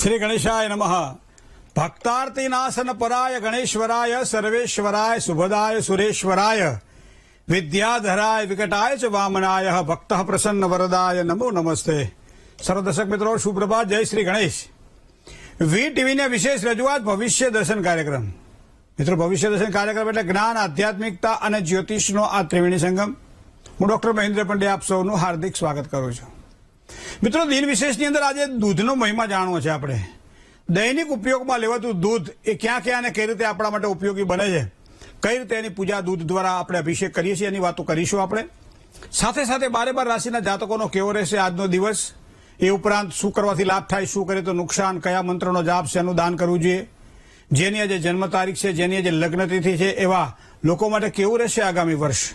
श्री गणेशाय नमः। भक्तार्तिनाशन पराय गणेश्वराय सर्वेश्वराय शुभदाय सुरेश्वराय विद्याधराय विकटाय च वामनाय भक्त प्रसन्न वरदाय नमो नमस्ते। सर्व दर्शक मित्रों सुप्रभात, जय श्री गणेश। વી ટીવીને વિશેષ રજૂઆત ભવિષ્ય દર્શન કાર્યક્રમ। મિત્રો, ભવિષ્ય દર્શન કાર્યક્રમ એટલે જ્ઞાન, આધ્યાત્મિકતા અને જ્યોતિષનો આ ત્રિવેણી સંગમ। હું ડોક્ટર મહેન્દ્ર પંડ્યા આપ સૌનું હાર્દિક સ્વાગત કરું છું। મિત્રો, દિન વિશેષની અંદર આજે દૂધનો મહિમા જાણવો છે આપણે। દૈનિક ઉપયોગમાં લેવાતું દૂધ એ ક્યાં ક્યાં અને કઈ રીતે આપણા માટે ઉપયોગી બને છે, કઈ રીતે એની પૂજા દૂધ દ્વારા આપણે અભિષેક કરીએ છીએ એની વાતો કરીશું આપણે। સાથે સાથે 12 રાશિના જાતકોનો કેવો રહેશે આજનો દિવસ, એ ઉપરાંત શું કરવાથી લાભ થાય, શું કરે તો નુકસાન, કયા મંત્રનો જાપ છે, એનું દાન કરવું જોઈએ, જેની આજે જન્મ તારીખ છે, જેની આજે લગ્ન તિથિ છે, એવા લોકો માટે કેવું રહેશે આગામી વર્ષ।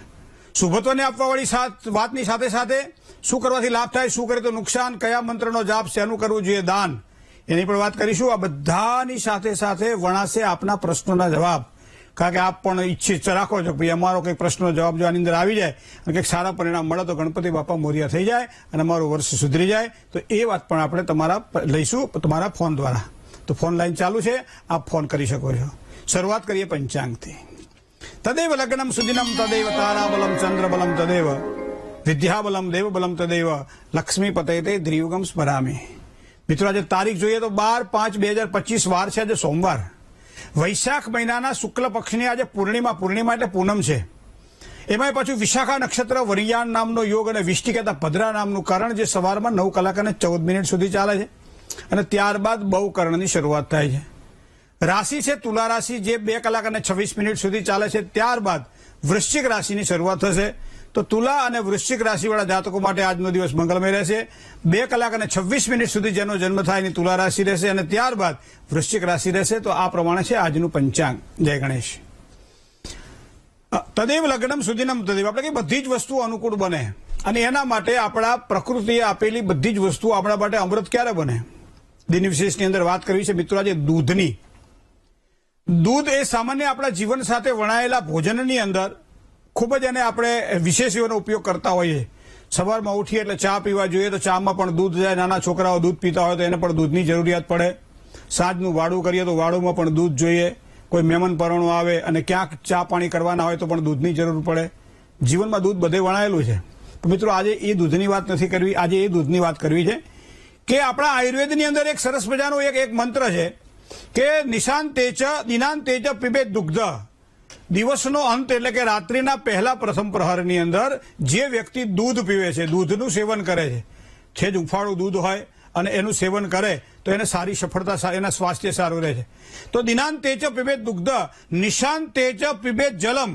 શુભત્વને આપવાવાળી વાતની સાથે સાથે શું કરવાથી લાભ થાય, શું કરે તો નુકસાન, કયા મંત્રનો જાપ છે, એનું કરવું જોઈએ દાન, એની પણ વાત કરીશું। આ બધાની સાથે સાથે વણાશે આપના પ્રશ્નોના જવાબ, કારણ કે આપ પણ ઈચ્છિત રાખો છો ભાઈ અમારો કંઈક પ્રશ્નનો જવાબ જો આની અંદર આવી જાય અને કંઈક સારા પરિણામ મળે તો ગણપતિ બાપા મોરિયા થઈ જાય અને અમારું વર્ષ સુધરી જાય, તો એ વાત પણ આપણે તમારા લઈશું તમારા ફોન દ્વારા। તો ફોન લાઈન ચાલુ છે, આપ ફોન કરી શકો છો। શરૂઆત કરીએ પંચાંગથી। તદેવ લગ્નમ સુદિનમ તદેવ તારાબલમ ચંદ્રબલમ તદેવ વિદ્યાબલમ દેવબલમ તદેવ લક્ષ્મી પતયતે દ્રિયુગમ સ્મરામી। મિત્રો, આજે તારીખ જોઈએ તો 12/5/2025 વાર છે આજે સોમવાર। વૈશાખ મહિનાના શુક્લ પક્ષની આજે પૂર્ણિમા એટલે પૂનમ છે। એમાં પાછું વિશાખા નક્ષત્ર, વરિયાણ નામનો યોગ અને વિષ્ટિ કહેતા ભદ્રા નામનું કરણ જે સવારમાં 9:14 સુધી ચાલે છે અને ત્યારબાદ બહુકરણની શરૂઆત થાય છે। રાશિ છે તુલા રાશિ જે 2:26 સુધી ચાલે છે, ત્યારબાદ વૃશ્ચિક રાશિની શરૂઆત થશે। તો તુલા અને વૃશ્ચિક રાશિવાળા જાતકો માટે આજનો દિવસ મંગલમય રહેશે। 2:26 સુધી જેનો જન્મ થાય એની તુલા રાશિ રહેશે અને ત્યારબાદ વૃશ્ચિક રાશિ રહેશે। તો આ પ્રમાણે છે આજનું પંચાંગ। જય ગણેશ। તદેવ લગ્નમ સુદિનમ તદેવ આપણે કે બધી જ વસ્તુઓ અનુકૂળ બને અને એના માટે આપણા પ્રકૃતિએ આપેલી બધી જ વસ્તુઓ આપણા માટે અમૃત ક્યારે બને, દિન વિશેષની અંદર વાત કરવી છે મિત્રો આજે દૂધની। દૂધ એ સામાન્ય આપણા જીવન સાથે વણાયેલા ભોજનની અંદર ખૂબ જ એને આપણે વિશેષ એનો ઉપયોગ કરતા હોઈએ। સવારમાં ઉઠીએ એટલે ચા પીવા જોઈએ તો ચામાં પણ દૂધ જાય, નાના છોકરાઓ દૂધ પીતા હોય તો એને પણ દૂધની જરૂરિયાત પડે। સાંજનું વાડું કરીએ તો વાડુમાં પણ દૂધ જોઈએ, કોઈ મહેમાન પરણો આવે અને ક્યાંક ચા પાણી કરવાના હોય તો પણ દૂધની જરૂર પડે। જીવનમાં દૂધ બધે વણાયેલું છે। તો મિત્રો આજે એ દૂધની વાત નથી કરવી, આજે એ દૂધની વાત કરવી છે કે આપણા આયુર્વેદની અંદર એક સરસ મજાનો એક મંત્ર છે કે નિશાંતે ચ દિનાંતે ચ પીબેત દુગ્ધ। દિવસનો અંત એટલે કે રાત્રિના પહેલા પ્રથમ પ્રહરની અંદર જે વ્યક્તિ દૂધ પીવે છે, દૂધનું સેવન કરે છે જ ઉફાળું દૂધ હોય અને એનું સેવન કરે તો એને સારી સફળતા, એના સ્વાસ્થ્ય સારું રહે છે। તો દિનાંતે ચ પીબેત દુગ્ધ નિશાંતે ચ પીબેત જલમ,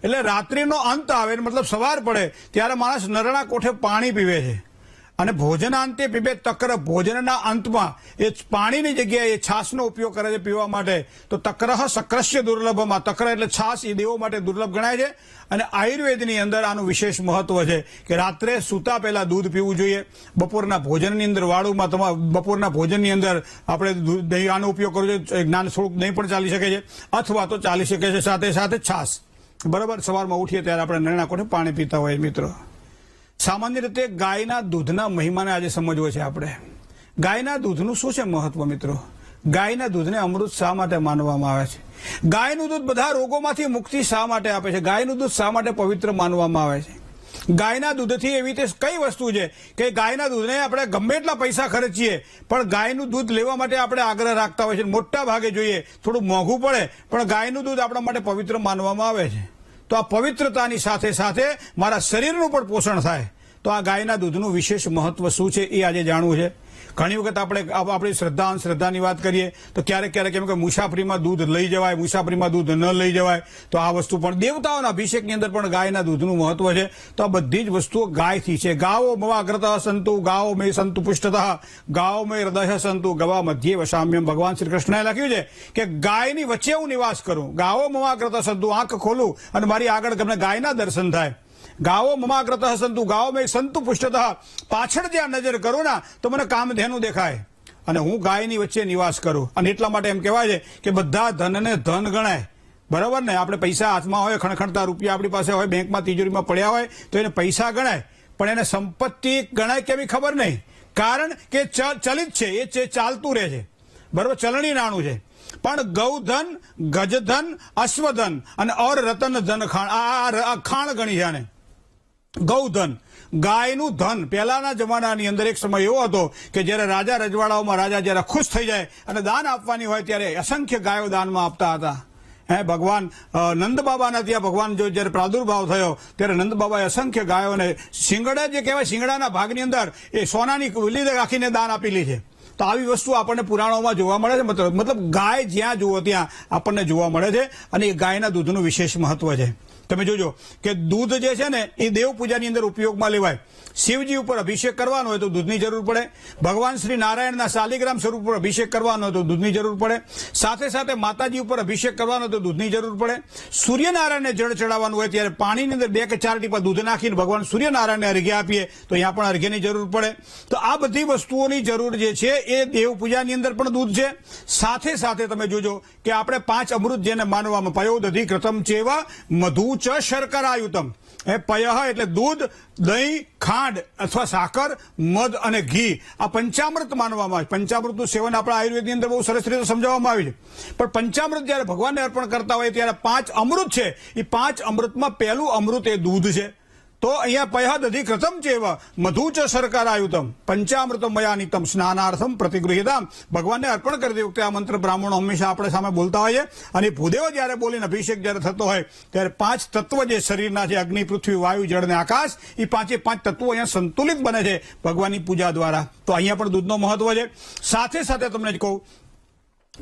એટલે રાત્રિનો અંત આવે મતલબ સવાર પડે ત્યારે માણસ નરણા કોઠે પાણી પીવે છે અને ભોજનાંતે પીબે તક્ર, ભોજનના અંતમાં એ પાણીની જગ્યાએ છાશનો ઉપયોગ કરે છે પીવા માટે। તો તક્રહ સક્રસ્ય દુર્લભમાં, તક્ર એટલે છાશ એ દેવો માટે દુર્લભ ગણાય છે અને આયુર્વેદની અંદર આનું વિશેષ મહત્વ છે કે રાત્રે સૂતા પહેલા દૂધ પીવું જોઈએ। બપોરના ભોજનની અંદર વાળુમાં બપોરના ભોજનની અંદર આપણે દહીં આનો ઉપયોગ કરવો જોઈએ, જ્ઞાન થોડુંક નહીં પણ ચાલી શકે છે અથવા તો ચાલી શકે છે સાથે સાથે છાશ, બરાબર। સવારમાં ઉઠીએ ત્યારે આપણે નરણા કોઠે પાણી પીતા હોઈએ। મિત્રો, સામાન્ય રીતે ગાયના દૂધના મહિમાને આજે સમજવો છે આપણે। ગાયના દૂધનું શું છે મહત્વ મિત્રો? ગાયના દૂધને અમૃત શા માટે માનવામાં આવે છે? ગાયનું દૂધ બધા રોગોમાંથી મુક્તિ શા માટે આપે છે? ગાયનું દૂધ શા માટે પવિત્ર માનવામાં આવે છે? ગાયના દૂધથી એવી રીતે કઈ વસ્તુ છે કે ગાયના દૂધને આપણે ગમે એટલા પૈસા ખર્ચીએ પણ ગાયનું દૂધ લેવા માટે આપણે આગ્રહ રાખતા હોય છે। મોટા ભાગે જોઈએ થોડું મોંઘું પડે પણ ગાયનું દૂધ આપણા માટે પવિત્ર માનવામાં આવે છે। તો આ પવિત્રતાની સાથે સાથે મારા શરીરનું પણ પોષણ થાય, તો આ ગાયના દૂધનું વિશેષ મહત્વ શું છે એ આજે જાણવું છે। ઘણી વખત આપણે આપણી શ્રદ્ધાની વાત કરીએ તો ક્યારેક એમ કે મુસાફરીમાં દૂધ લઈ જવાય, મુસાફરીમાં દૂધ ન લઈ જવાય, તો આ વસ્તુ પણ દેવતાઓના અભિષેકની અંદર પણ ગાયના દૂધનું મહત્વ છે। તો આ બધી જ વસ્તુઓ ગાયથી છે। ગાવો મવાગ્રત સંતુ ગાવો મે સંતુ પુષ્ટતઃ ગાવો મે હૃદય સંતુ ગવા મધ્યે વસામ્યમ। ભગવાન શ્રી કૃષ્ણએ લખ્યું છે કે ગાયની વચ્ચે હું નિવાસ કરું, ગાવો મવાગ્રત સંતુ, આંખ ખોલું અને મારી આગળ તમને ગાયના દર્શન થાય। ગાવો મમાગ્રત સંતુ ગાવો મેં સંતુ પુષ્ટતઃ, પાછળ જ્યાં નજર કરું ના તો મને કામધેનું દેખાય અને હું ગાયની વચ્ચે નિવાસ કરું। અને એટલા માટે એમ કહેવાય છે કે બધા ધનને ધન ગણાય, બરાબર ને? આપણે પૈસા હાથમાં હોય, ખણખણતા રૂપિયા આપણી પાસે હોય, બેંકમાં તિજોરીમાં પડ્યા હોય તો એને પૈસા ગણાય, પણ એને સંપત્તિ ગણાય કેવી ખબર નહીં, કારણ કે ચલિત છે, એ ચાલતું રહે છે। બરાબર, ચલણી નાણું છે. પણ ગૌધન, ગજધન, અશ્વધન અને ઓર રતન ધન ખાણ, આ ખાણ ગણી છે આને. ગૌધન, ગાયનું ધન. પહેલાના જમાનાની અંદર એક સમય એવો હતો કે જ્યારે રાજા રજવાડાઓમાં રાજા જ્યારે ખુશ થઈ જાય અને દાન આપવાની હોય ત્યારે અસંખ્ય ગાયો દાનમાં આપતા હતા. ભગવાન નંદ બાબાના ત્યાં ભગવાન જો જયારે પ્રાદુર્ભાવ થયો ત્યારે નંદ બાબાએ અસંખ્ય ગાયોને શિંગડા જે કહેવાય શિંગડાના ભાગની અંદર એ સોનાની લીધે રાખીને દાન આપેલી છે. તો આવી વસ્તુ આપણને પુરાણોમાં જોવા મળે છે. મતલબ ગાય જ્યાં જુઓ ત્યાં આપણને જોવા મળે છે અને એ ગાયના દૂધનું વિશેષ મહત્વ છે. તમે જોજો કે દૂધ જે છે ને એ દેવ પૂજાની અંદર ઉપયોગમાં લેવાય. શિવજી ઉપર અભિષેક કરવાનો હોય તો દૂધની જરૂર પડે. ભગવાન શ્રી નારાયણના શાલિગ્રામ સ્વરૂપ ઉપર અભિષેક કરવાનો હોય તો દૂધની જરૂર પડે. સાથે સાથે માતાજી ઉપર અભિષેક કરવાનો હોય તો દૂધની જરૂર પડે. સૂર્યનારાયણને જળ ચડાવવાનું હોય ત્યારે પાણીની અંદર 2 કે 4 ટીપા દૂધ નાખીને ભગવાન સૂર્યનારાયણને અર્ઘ્ય આપીએ તો અહીંયા પણ અર્ઘ્યની જરૂર પડે. તો આ બધી વસ્તુઓની જરૂર જે છે એ દેવ પૂજાની અંદર પણ દૂધ છે. સાથે સાથે તમે જોજો કે આપણે 5 અમૃત જેને માનવામાં પયોદધિ કૃતમ ચેવા મધુ ચ શર્કરાયુતમ. પયઃ એટલે દૂધ, દહીં, ખાંડ અથવા સાકર, મધ અને ઘી, આ પંચામૃત માનવામાં આવે. પંચામૃતનું સેવન આપણા આયુર્વેદની અંદર બહુ સરસ રીતે સમજાવવામાં આવ્યું છે. પણ પંચામૃત જયારે ભગવાનને અર્પણ કરતા હોય ત્યારે 5 અમૃત છે. એ 5 અમૃતમાં પહેલું અમૃત એ દૂધ છે. તો અહીંયા પયઃદધિ કૃતમ ચેવ મધુ ચ શર્કરાયુતમ પંચામૃતમ મયાનિતમ સ્નાનાર્થમ પ્રતિગૃહિતામ. ભગવાનને અર્પણ કરતી વખતે આ મંત્ર બ્રાહ્મણો હંમેશા આપણે સામે બોલતા હોઈએ. અને ભૂદેવ જયારે બોલીને અભિષેક જયારે થતો હોય ત્યારે 5 તત્વ જે શરીરના છે અગ્નિ, પૃથ્વી, વાયુ, જળ અને આકાશ, એ 5 તત્વો અહીંયા સંતુલિત બને છે ભગવાનની પૂજા દ્વારા. તો અહીંયા પણ દૂધનો મહત્વ છે. સાથે સાથે તમને જ કહું,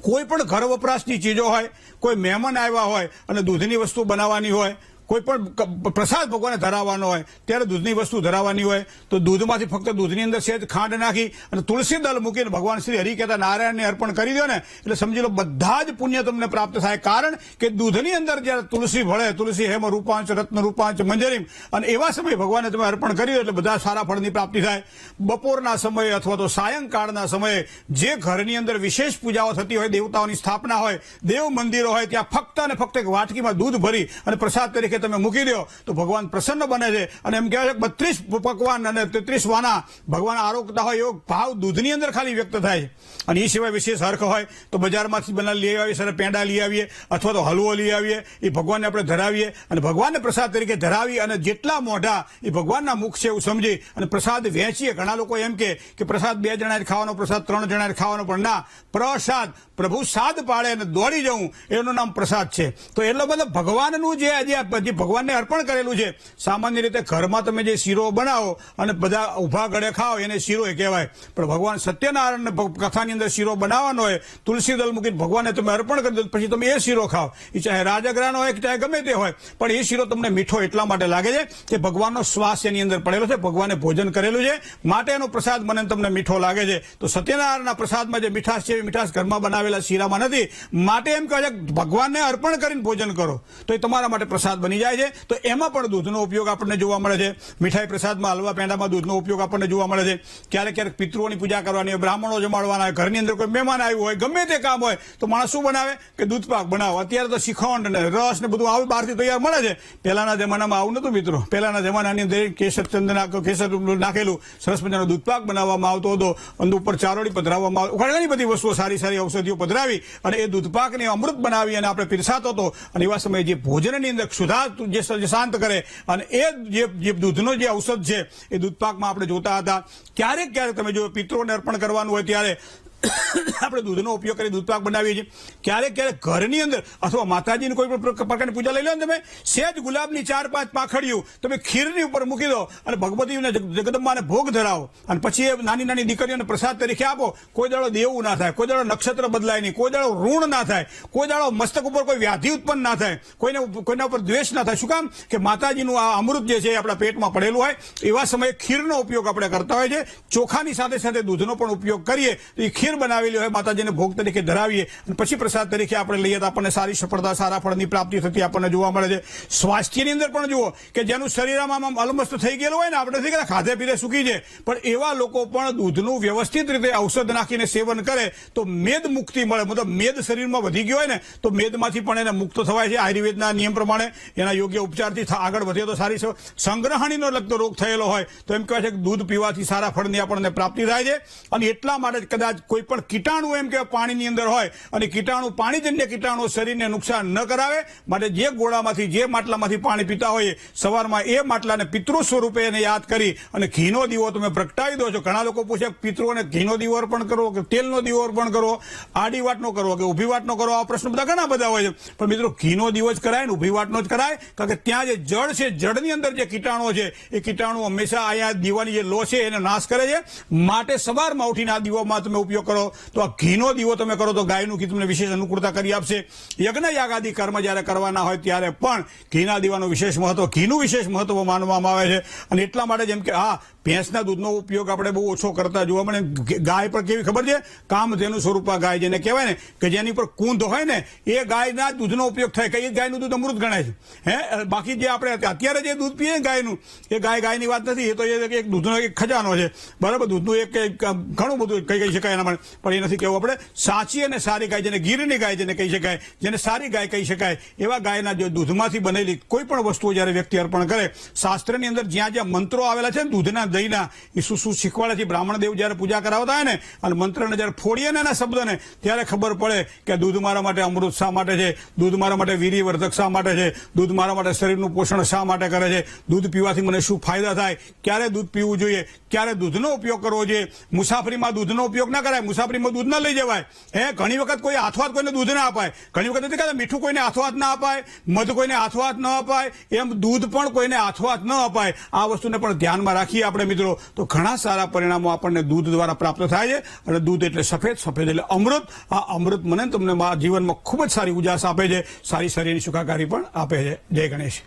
કોઈ પણ ઘર વપરાશની ચીજો હોય, કોઈ મહેમાન આવ્યા હોય અને દૂધની વસ્તુ બનાવવાની હોય, કોઈ પણ પ્રસાદ ભગવાનને ધરાવવાનો હોય ત્યારે દૂધની વસ્તુ ધરાવવાની હોય તો દૂધમાંથી ફક્ત દૂધની અંદર સહેજ ખાંડ નાખી અને તુલસી દળ મૂકીને ભગવાન શ્રી હરિ કહેતા નારાયણને અર્પણ કરી દો ને એટલે સમજી લો બધા જ પુણ્ય તમને પ્રાપ્ત થાય. કારણ કે દૂધની અંદર જ્યારે તુલસી ભળે, તુલસી હેમ રૂપાંચ રત્ન રૂપાંચ મંજરીમ, અને એવા સમયે ભગવાનને તમે અર્પણ કરી દો એટલે બધા સારા ફળની પ્રાપ્તિ થાય. બપોરના સમયે અથવા તો સાયંકાળના સમયે જે ઘરની અંદર વિશેષ પૂજાઓ થતી હોય, દેવતાઓની સ્થાપના હોય, દેવ મંદિરો હોય, ત્યાં ફક્ત અને ફક્ત એક વાટકીમાં દૂધ ભરી અને પ્રસાદ તરીકે તમે મૂકી દો તો ભગવાન પ્રસન્ન બને છે. અને એમ કહેવાય છે 32 પકવાન અને 33 વાના ભગવાન આરોગતા હોય એવો ભાવ દૂધની અંદર ખાલી વ્યક્ત થાય છે. અને એ સિવાય વિશેષ હરખ હોય તો બજારમાંથી બનાવી લઈ આવીએ, સર પેંડા લઈ આવીએ અથવા તો હલવો લઈ આવીએ, એ ભગવાનને આપણે ધરાવીએ અને ભગવાનને પ્રસાદ તરીકે ધરાવી અને જેટલા મોઢા એ ભગવાનના મુખ છે એવું સમજી અને પ્રસાદ વહેંચીએ. ઘણા લોકો એમ કે પ્રસાદ 2 જણાએ ખાવાનો, પ્રસાદ 3 જણાએ ખાવાનો, પણ ના, પ્રસાદ પ્રભુ સાદ પાડે અને દોડી જવું એનું નામ પ્રસાદ છે. તો એટલો બધો ભગવાનનું જે ભગવાનને અર્પણ કરેલું છે. સામાન્ય રીતે ઘરમાં તમે જે શીરો બનાવો અને બધા ઉભા ગળે ખાઓ એને શીરો કહેવાય. પણ ભગવાન સત્યનારાયણ કથાની અંદર શીરો બનાવવાનો હોય, તુલસી દળ મૂકીને ભગવાનને તમે અર્પણ કરી દો પછી તમે એ શીરો ખાઓ. એ ચાહે રાજગરાનો હોય કે ચાહે ગમે તે હોય, પણ એ શીરો તમને મીઠો એટલા માટે લાગે છે કે ભગવાનનો શ્વાસ એની અંદર પડેલો છે, ભગવાને ભોજન કરેલું છે, માટે એનો પ્રસાદ મને તમને મીઠો લાગે છે. તો સત્યનારાયણના પ્રસાદમાં જે મીઠાશ છે એ મીઠાશ ઘરમાં બનાવેલા શીરામાં નથી. માટે એમ કહે છે ભગવાનને અર્પણ કરીને ભોજન કરો તો એ તમારા માટે પ્રસાદ બની જાય છે. તો એમાં પણ દૂધનો ઉપયોગ આપણને જોવા મળે છે. મીઠાઈ પ્રસાદમાં, હલવા પેંડામાં દૂધનો ઉપયોગ આપણને જોવા મળે છે. ક્યારેક ક્યારેક પિતૃઓની પૂજા કરવાની હોય, બ્રાહ્મણો જમાડવાના હોય, ઘરની અંદર કોઈ મહેમાન આવ્યું હોય, ગમે તે કામ હોય તો માણસ શું બનાવે કે દૂધપાક બનાવો. અત્યારે તો શ્રીખંડ ને રસ ને બધું આવું બહારથી તૈયાર મળે છે. પહેલાના જમાનામાં આવું નતું મિત્રો. પહેલાના જમાનાની અંદર કેસર નાખેલું સરસ મજાનો દૂધપાક બનાવવામાં આવતો હતો. અંદર ઉપર ચારોળી પધરાવવામાં આવતો, ઘણી બધી વસ્તુઓ સારી સારી ઔષધિઓ પધરાવી અને એ દૂધપાકને અમૃત બનાવી અને આપણે પીરસાતો હતો. અને એવા સમયે જે ભોજનની અંદર ક્ષુધા જે શાંત કરે અને એ જે દૂધનો જે ઔષધ છે એ દૂધપાકમાં આપણે જોતા હતા. ક્યારેક ક્યારેક તમે જો પિતૃઓને અર્પણ કરવાનું હોય ત્યારે આપણે દૂધનો ઉપયોગ કરી દૂધપાક બનાવીએ છીએ. ક્યારેક ક્યારેક ઘરની અંદર અથવા માતાજીની કોઈ પણ પ્રકારની પૂજા લઈ લો ને તમે, સહેજ ગુલાબની 4-5 પાંખડીઓ તમે ખીરની ઉપર મૂકી દો અને ભગવતીને જગદંબાને ભોગ ધરાવો અને પછી એ નાની નાની દીકરીઓને પ્રસાદ તરીકે આપો. કોઈ દાડો દેવું ના થાય, કોઈ દાડો નક્ષત્ર બદલાય નહીં, કોઈ દાડો ઋણ ના થાય, કોઈ દાડો મસ્તક ઉપર કોઈ વ્યાધિ ઉત્પન્ન ના થાય, કોઈના ઉપર દ્વેષ ના થાય. શું કામ કે માતાજીનું આ અમૃત જે છે આપણા પેટમાં પડેલું હોય. એવા સમયે ખીરનો ઉપયોગ આપણે કરતા હોય છે. ચોખાની સાથે સાથે દૂધનો પણ ઉપયોગ કરીએ તો એ ખીર બનાવેલી હોય માતાજીને ભોગ તરીકે ધરાવીએ અને પછી પ્રસાદ તરીકે આપણે લઈએ તો આપણને સારી સફળતા, સારા ફળની પ્રાપ્તિ થતી આપણને જોવા મળે છે. સ્વાસ્થ્યની અંદર પણ જુઓ કે જેનું શરીર આમ અલમસ્ત થઈ ગયેલું હોય ને, આપણે થઈ ગયા ખાધે પીધે સૂકી છે, પણ એવા લોકો પણ દૂધનું વ્યવસ્થિત રીતે ઔષધ નાખીને સેવન કરે તો મેદ મુક્તિ મળે. મતલબ મેદ શરીરમાં વધી ગયો હોય ને તો મેદમાંથી પણ એને મુક્ત થવાય છે. આયુર્વેદના નિયમ પ્રમાણે એના યોગ્ય ઉપચારથી આગળ વધે તો સારી સંગ્રહણીનો લગતો રોગ થયેલો હોય તો એમ કહેવાય છે કે દૂધ પીવાથી સારા ફળની આપણને પ્રાપ્તિ થાય છે. અને એટલા માટે કદાચ કોઈ કોઈ પણ કીટાણુ એમ કે પાણીની અંદર હોય અને પાણીજન્ય કીટાણુ શરીરને નુકસાન ન કરાવે માટે જે ગોળામાંથી જે માટલામાંથી પાણી પીતા હોઈએ સવારમાં એ માટલાને પિતૃ સ્વરૂપે એને યાદ કરી અને ઘીનો દીવો તમે પ્રગટાવી દો છો. ઘણા લોકો પૂછે પિતૃઓને ઘીનો દીવો અર્પણ કરો કે તેલનો દીવો અર્પણ કરો, આડી વાટનો કરો કે ઊભી વાટનો કરો, આ પ્રશ્ન બધા ઘણા બધા હોય છે. પણ મિત્રો ઘીનો દીવો જ કરાય ને ઊભી વાટનો જ કરાય, કારણ કે ત્યાં જે જળ છે, જળની અંદર જે કીટાણુ છે એ કીટાણુ હંમેશા અહીંયા દીવાની જે લો છે એને નાશ કરે છે. માટે સવારમાં ઉઠીને આ દીવામાં તમે ઉપયોગ કરો તો આ ઘીનો દીવો તમે કરો તો ગાયનું ઘી તમને વિશેષ અનુકૂળતા કરી આપશે. યજ્ઞ યાગાદી કર્મ જ્યારે કરવાના હોય ત્યારે પણ ઘીના દીવાનું વિશેષ મહત્વ, ઘીનું વિશેષ મહત્વ માનવામાં આવે છે. અને એટલા માટે જેમ કે ભેંસના દૂધનો ઉપયોગ આપણે બહુ ઓછો કરતા જોવા મળે. ગાય પર કેવી ખબર છે, કામધેનુ સ્વરૂપા ગાય જેને કહેવાય ને, કે જેની પર કુંધ હોય ને એ ગાયના દૂધનો ઉપયોગ થાય. કઈ ગાયનું દૂધ અમૃત ગણાય છે. બાકી જે આપણે અત્યારે જે દૂધ પીએ ગાયનું, એ ગાયની વાત નથી, એ તો એક દૂધનો એક ખજાનો છે. બરાબર, દૂધનું એક ઘણું બધું કહી શકાય એના માટે, પણ એ નથી કહેવું. આપણે સાચી અને સારી ગાય, જેને ગીરની ગાય જેને કહી શકાય, જેને સારી ગાય કહી શકાય, એવા ગાયના જે દૂધમાંથી બનેલી કોઈ પણ વસ્તુઓ જ્યારે વ્યક્તિ અર્પણ કરે, શાસ્ત્રની અંદર જ્યાં જ્યાં મંત્રો આવેલા છે ને દૂધના દહીંના, એ શું શું શીખવાડે છે. બ્રાહ્મણ દેવ જયારે પૂજા કરાવતા હોય ને અને મંત્રને જયારે ફોડીએ ને એના શબ્દને, ત્યારે ખબર પડે કે દૂધ મારા માટે અમૃત શા માટે છે, દૂધ મારા માટે વીર્યવર્ધક શા માટે છે, દૂધ મારા માટે શરીરનું પોષણ શા માટે કરે છે, દૂધ પીવાથી મને શું ફાયદા થાય, ક્યારે દૂધ પીવું જોઈએ, ક્યારે દૂધનો ઉપયોગ કરવો જોઈએ. મુસાફરીમાં દૂધનો ઉપયોગ ના કરાય, મુસાફરીમાં દૂધ ના લઈ જવાય. ઘણી વખત કોઈ હાથવાત કોઈને દૂધ ના અપાય, ઘણી વખત નથી કહેતા મીઠું કોઈને હાથવાત ના અપાય, મધ કોઈને હાથવાત ન અપાય, એમ દૂધ પણ કોઈને હાથવાત ન અપાય. આ વસ્તુને પણ ધ્યાનમાં રાખીએ આપણે મિત્રો, તો ઘણા સારા પરિણામો આપણને દૂધ દ્વારા પ્રાપ્ત થાય છે. અને દૂધ એટલે સફેદ, સફેદ એટલે અમૃત. આ અમૃત મને તમને જીવનમાં ખૂબ જ સારી ઉજાસ આપે છે, સારી શરીરની સુખાકારી પણ આપે છે. જય ગણેશ.